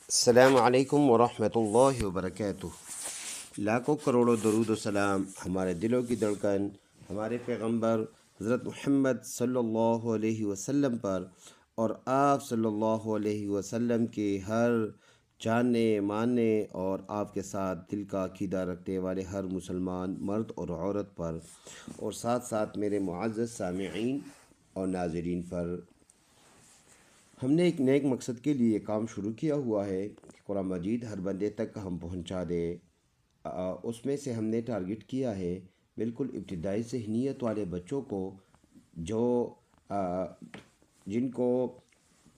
السلام علیکم ورحمۃ اللہ وبرکاتہ۔ لاکھوں کروڑوں درود و سلام ہمارے دلوں کی دھڑکن ہمارے پیغمبر حضرت محمد صلی اللہ علیہ وسلم پر اور آپ صلی اللہ علیہ وسلم کے ہر جاننے ماننے اور آپ کے ساتھ دل کا عقیدہ رکھنے والے ہر مسلمان مرد اور عورت پر، اور ساتھ ساتھ میرے معزز سامعین اور ناظرین پر۔ ہم نے ایک نیک مقصد کے لیے کام شروع کیا ہوا ہے کہ قرآن مجید ہر بندے تک ہم پہنچا دیں۔ اس میں سے ہم نے ٹارگٹ کیا ہے بالکل ابتدائی ذہنیت والے بچوں کو، جو جن کو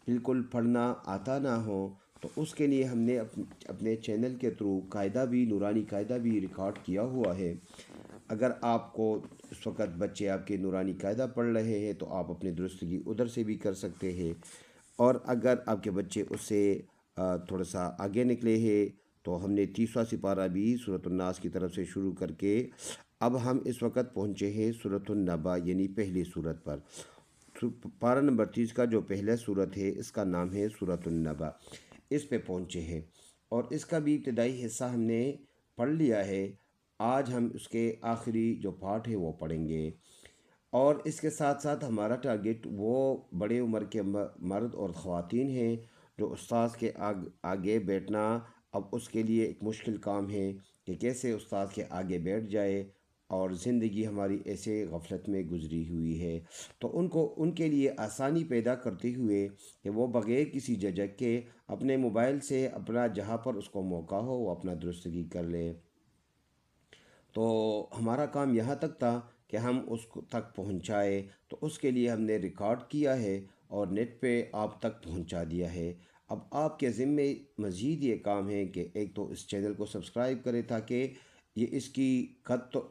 بالکل پڑھنا آتا نہ ہو، تو اس کے لیے ہم نے اپنے چینل کے تھرو قاعدہ بھی، نورانی قاعدہ بھی ریکارڈ کیا ہوا ہے۔ اگر آپ کو اس وقت بچے آپ کے نورانی قاعدہ پڑھ رہے ہیں تو آپ اپنی درستگی ادھر سے بھی کر سکتے ہیں، اور اگر آپ کے بچے اس سے تھوڑا سا آگے نکلے ہیں تو ہم نے 30واں سپارہ بھی سورۃ الناس کی طرف سے شروع کر کے اب ہم اس وقت پہنچے ہیں سورۃ النبا یعنی پہلی سورت پر۔ پارہ نمبر 30 کا جو پہلا سورت ہے اس کا نام ہے سورۃ النبا، اس پہ پہنچے ہیں، اور اس کا بھی ابتدائی حصہ ہم نے پڑھ لیا ہے۔ آج ہم اس کے آخری جو پارٹ ہے وہ پڑھیں گے، اور اس کے ساتھ ساتھ ہمارا ٹارگٹ وہ بڑے عمر کے مرد اور خواتین ہیں جو استاذ کے آگے بیٹھنا اب اس کے لیے ایک مشکل کام ہے کہ کیسے استاد کے آگے بیٹھ جائے، اور زندگی ہماری ایسے غفلت میں گزری ہوئی ہے، تو ان کے لیے آسانی پیدا کرتے ہوئے کہ وہ بغیر کسی جھجک کے اپنے موبائل سے اپنا جہاں پر اس کو موقع ہو وہ اپنا درستگی کر لے۔ تو ہمارا کام یہاں تک تھا کہ ہم اس کو تک پہنچائے، تو اس کے لیے ہم نے ریکارڈ کیا ہے اور نیٹ پہ آپ تک پہنچا دیا ہے۔ اب آپ کے ذمے مزید یہ کام ہے کہ ایک تو اس چینل کو سبسکرائب کرے تاکہ یہ اس کی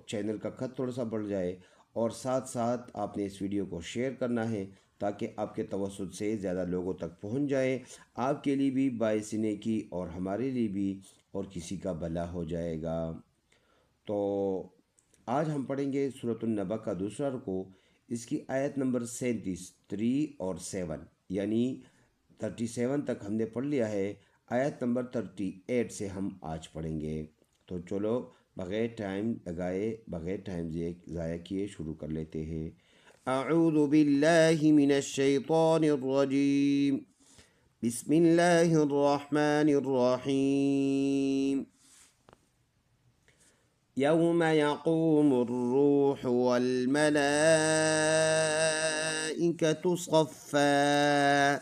چینل کا قد تھوڑا سا بڑھ جائے، اور ساتھ ساتھ آپ نے اس ویڈیو کو شیئر کرنا ہے تاکہ آپ کے توسط سے زیادہ لوگوں تک پہنچ جائے، آپ کے لیے بھی باعث نیکی اور ہمارے لیے بھی، اور کسی کا بھلا ہو جائے گا۔ تو آج ہم پڑھیں گے سورۃ النبا کا دوسرا رکوع، اس کی آیت نمبر 37، 3 اور 7، یعنی 37 تک ہم نے پڑھ لیا ہے، آیت نمبر 38 سے ہم آج پڑھیں گے۔ تو چلو بغیر ٹائم لگائے، بغیر ٹائم ضائع کیے شروع کر لیتے ہیں۔ اعوذ باللہ من الشیطان الرجیم، بسم اللہ الرحمن الرحیم۔ يوم يقوم الروح والملائكة صفا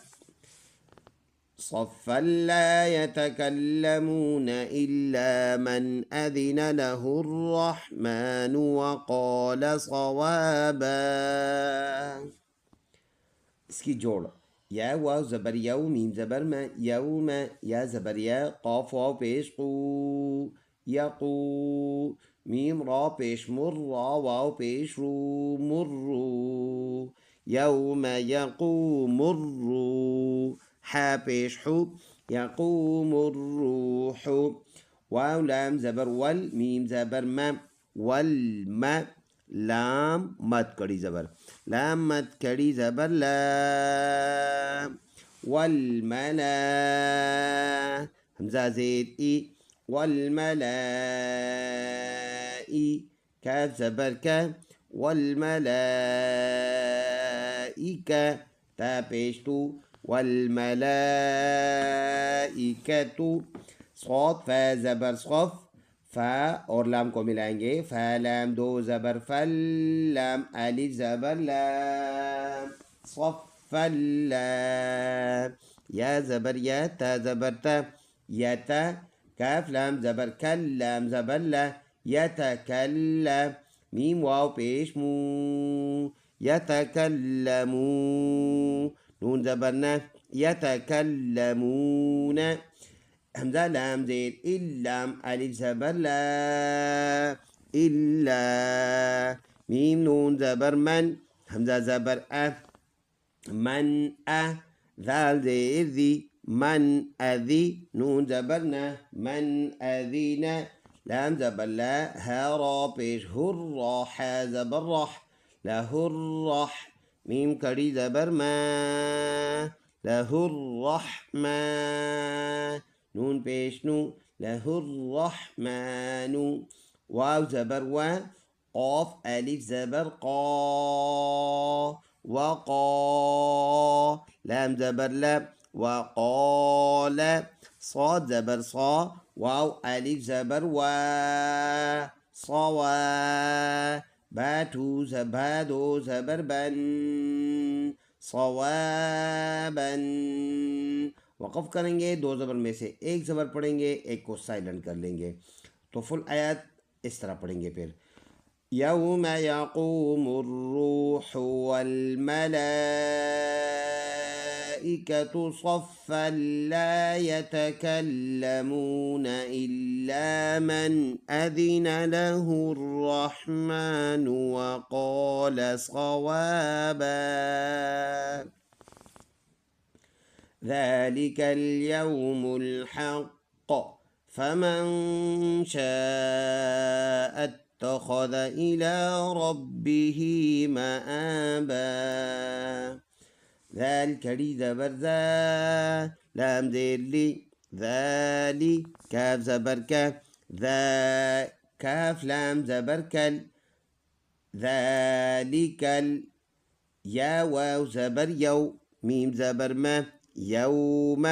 صفا لا يتكلمون إلا من أذن له الرحمن وقال صوابا۔ اس کی جوڑ، یا واو زبر یو، میم زبر میں، یوم، یا زبر یا، قاف واو پیش قو، یقو، میم را پیش مر، را واو پیش رو، مرو، یوم یقوم الروح، حا پیش حو، یقوم الروح، واو لام زبر ول، میم زبر ما، والم، لام مد کڑی زبر، لام مد کڑی زبر لا، والملا، حمزہ زید ای، والملائی، کاف زبر کا، والملائکہ، تا پیش تو، والملائکۃ، صاد فا زبر صف، فا اور لام کو ملائیں گے، فا لام دو زبر فل، لام الف زبر لام، صف اللام، یا زبر یا، تا زبر تا، یا تا، کاف لام زبر کل، لام زبر لا، یتکلم، میم واو پیش مو، یتکلمون، نون زبر نا، یتکلمون، حمزہ لام زید اللام، الف زبر لا، الا، میم نون زبر من، حمزہ زبر من ذال زید ذی، من اذی، نون زبر نا، من اذینا، لام زبر لا، ہا را پیش ہر، را حا زبر رح، لہ الرح، میم کڑی زبر ما، لہ الرحمن، نون پیش نو لہ الرحمن واو زبر و قاف الف زبر قا وقا لام زبر ل وقال صاد زبر صا واو الف زبر و صوا باتو زبادو زبر بن صوابا وقف کریں گے، دو زبر میں سے ایک زبر پڑھیں گے، ایک کو سائلنٹ کر لیں گے. تو فل آیات اس طرح پڑھیں گے پھر یوم یقوم الروح والملائکة صفا لا يتكلمون إلا من أذن له الرحمن وقال صوابا ذلك اليوم الحق فمن شاء اتخذ إلى ربه مآبا ذلك لي زبر ذا لام زير لي ذالي كاف زبر كاف ذا كاف لام زبر كل ذلك يا واو زبر يو ميم زبر ما يوم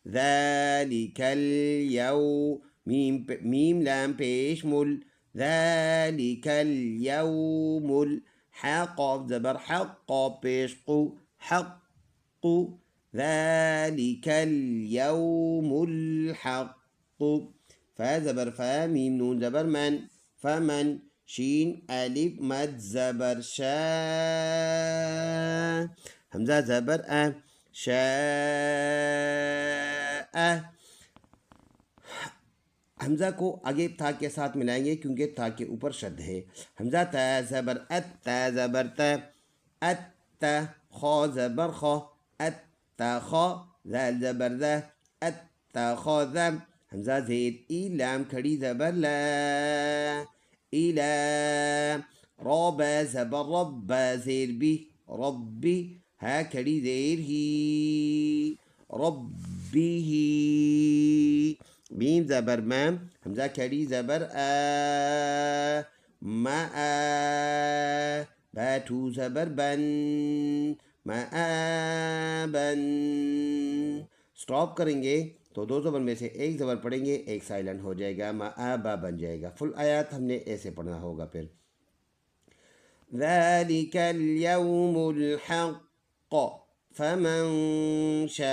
ذلك اليوم ميم لام پیش مل ذلك اليوم الحق زبر حق پیش قو حق ذلك اليوم الحق فا زبر فا ميم نون زبر من فمن شين ألف مد زبر شاء حمزة زبر شاء حمزہ کو آگے تا کے ساتھ ملائیں گے کیونکہ تا کے اوپر شد ہے. حمزہ تا زبر تا زبر تا تا خا زبر خا تا خا ذال زبر ذا تا خا ذا حمزہ زیر ای لام کھڑی زبر لا إلى رابا زبر ربا زير بي ربي هكذا زير هي ربه ميم زبر مام همزة كري زبر ما باتو زبر بن ما بن سٹاپ کریں گے تو دو زبر میں سے ایک زبر پڑھیں گے، ایک سائلنٹ ہو جائے گا، مآبا بن جائے گا. فل آیات ہم نے ایسے پڑھنا ہوگا. پھر ذَلِكَ الْيَوْمُ الْحَقُّ فَمَنْ شَاءَ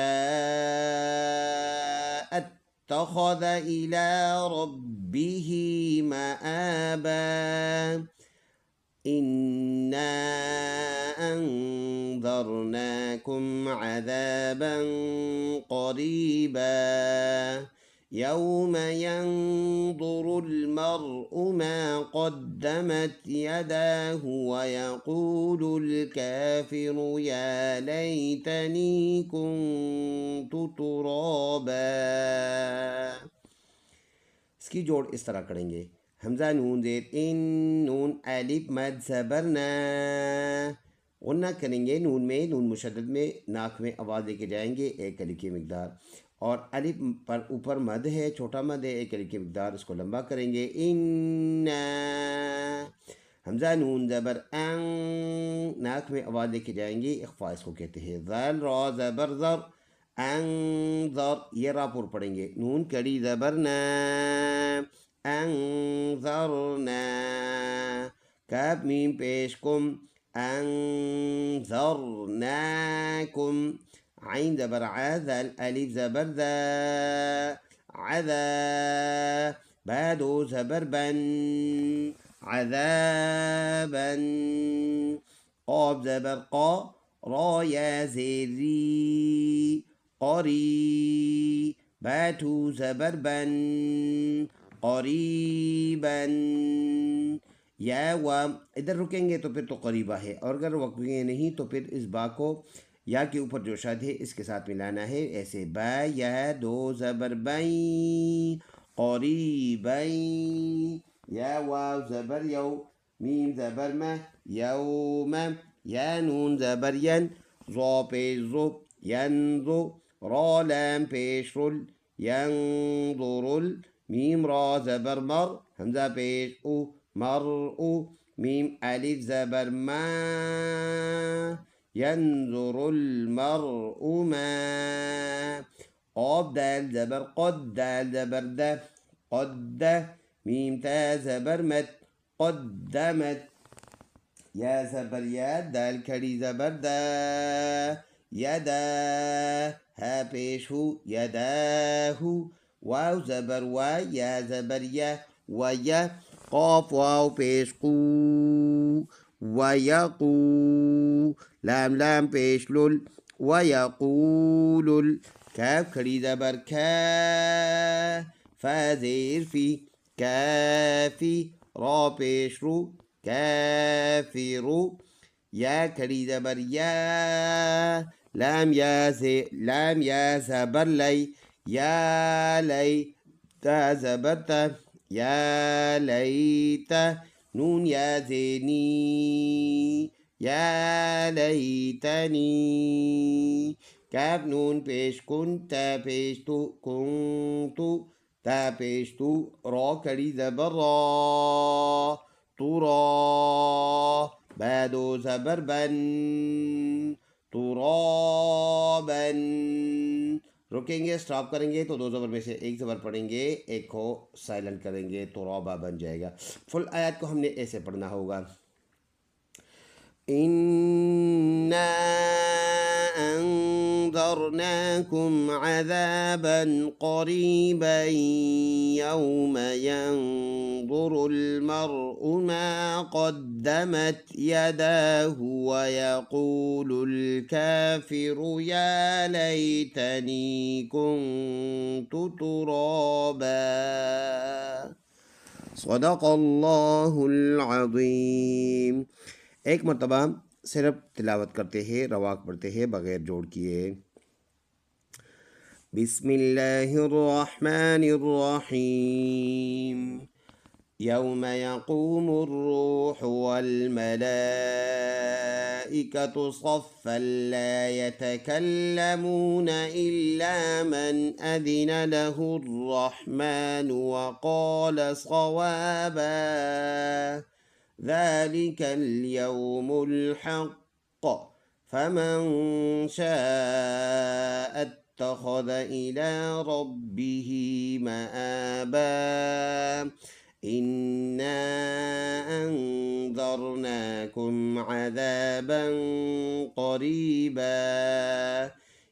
اتَّخَذَ إِلَى رَبِّهِ مَآبًا إِنَّا أنذرناكم عذابا قريبا يوم ينظر المرء ما قدمت يداه ويقول الكافر يا ليتني كنت ترابا. اس کی جوڑ اس طرح کریں گے، حمزہ نون زیر ان نون الف مد زبر نا غنہ کریں گے، نون میں نون مشدد میں ناک میں آواز لے کے جائیں گے ایک الف کی مقدار، اور الف پر اوپر مد ہے، چھوٹا مد ہے، ایک الف کی مقدار، اس کو لمبا کریں گے. ان حمزہ نون زبر ان ناک میں آواز لے کے جائیں گے، اخفا اس کو کہتے ہیں. ذال را زبر ذر انذر یہ را پر پڑھیں گے. نون کڑی زبر نا انذرنا کاف میم پیش کم انذرناکم عین زبر عذل الف زبر ذا عذا بادو زبر بن عذابا قاب زبر قا را یا زیری قری باتو زبر بن قریبا یا و ادھر رکیں گے تو پھر تو قریبہ ہے، اور اگر رکیں نہیں تو پھر اس با کو یا کے اوپر جو شد ہے اس کے ساتھ ملانا ہے، ایسے با یا دو زبر بین قریبین یا واو زبر یو میم زبر ما یوم یا نون زبر ین ضا پیش ضو ینظو را لام پیش رل ينظر میم را زبر مر حمزہ پیش او مر او میم الف زبر ما ينظر المرء ما قاف دال زبر قد دال زبر د قد میم تا زبر مت قدمت یا زبر یا دال کھڑی زبر دا یدا ہا پیش ہو یداہ واو زبر وا یا زبر یا ویا قاف واو پیش قو ویقو لام لام پیش لل ویقول کاف کھڑی زبر کھا فا زیر فی کافی را پیش رو کافرو یا کھڑی زبر یا لام یا زبر لی یا لی تا زبر تا یا لیتا نون یا زینی یا لیتنی کاف نون پیش کن تا پیش تو کنتو تا پیش تو را کھڑی زبر را ترا بادو زبر بن ترابن رکیں گے اسٹاپ کریں گے تو دو زبر میں سے ایک زبر پڑھیں گے ایک کو سائلنٹ کریں گے ترابا بن جائے گا فل آیات کو ہم نے ایسے پڑھنا ہوگا اِنَّا أنذرناكم عذابا قريبا يوم ينظر المرء ما قدمت يداه ويقول الكافر يا ليتني كنت ترابا صدق اللہ العظیم ایک مرتبہ صرف تلاوت کرتے ہیں رواق پڑھتے ہیں بغیر جوڑ کیے بسم اللہ الرحمن الرحیم یوم یقوم الروح والملائکة صفا لا يتكلمون إلا من أذن له الرحمن وقال صوابا ذلك اليوم الحق فمن شاء اتخذ إلى ربه مآبا إنا أنذرناكم عذابا قريبا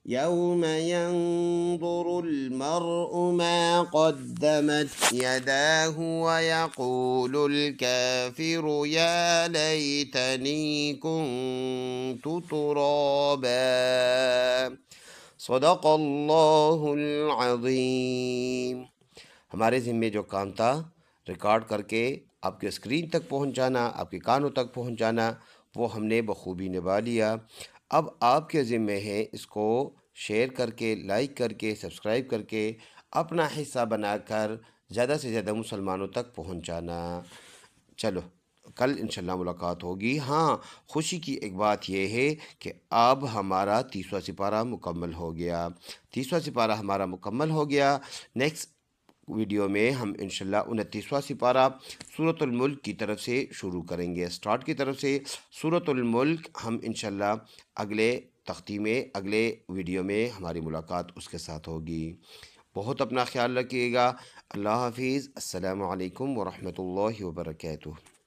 يوم ينظر المرء ما قدمت يداه ويقول الكافر يا ليتني كنت ترابا صدق اللہ العظیم ہمارے ذمے جو کام تھا ریکارڈ کر کے آپ کے اسکرین تک پہنچانا آپ کے کانوں تک پہنچانا وہ ہم نے بخوبی نبھا لیا اب آپ کے ذمے ہے اس کو شیئر کر کے لائک کر کے سبسکرائب کر کے اپنا حصہ بنا کر زیادہ سے زیادہ مسلمانوں تک پہنچانا چلو کل انشاءاللہ ملاقات ہوگی ہاں خوشی کی ایک بات یہ ہے کہ اب ہمارا 30واں سپارہ مکمل ہو گیا 30واں سپارہ ہمارا مکمل ہو گیا نیکسٹ ویڈیو میں ہم انشاءاللہ 29واں سپارہ سورۃ الملک کی طرف سے شروع کریں گے اسٹارٹ کی طرف سے سورۃ الملک ہم انشاءاللہ اگلے تختی میں اگلے ویڈیو میں ہماری ملاقات اس کے ساتھ ہوگی بہت اپنا خیال رکھیے گا اللہ حافظ السلام علیکم ورحمۃ اللہ وبرکاتہ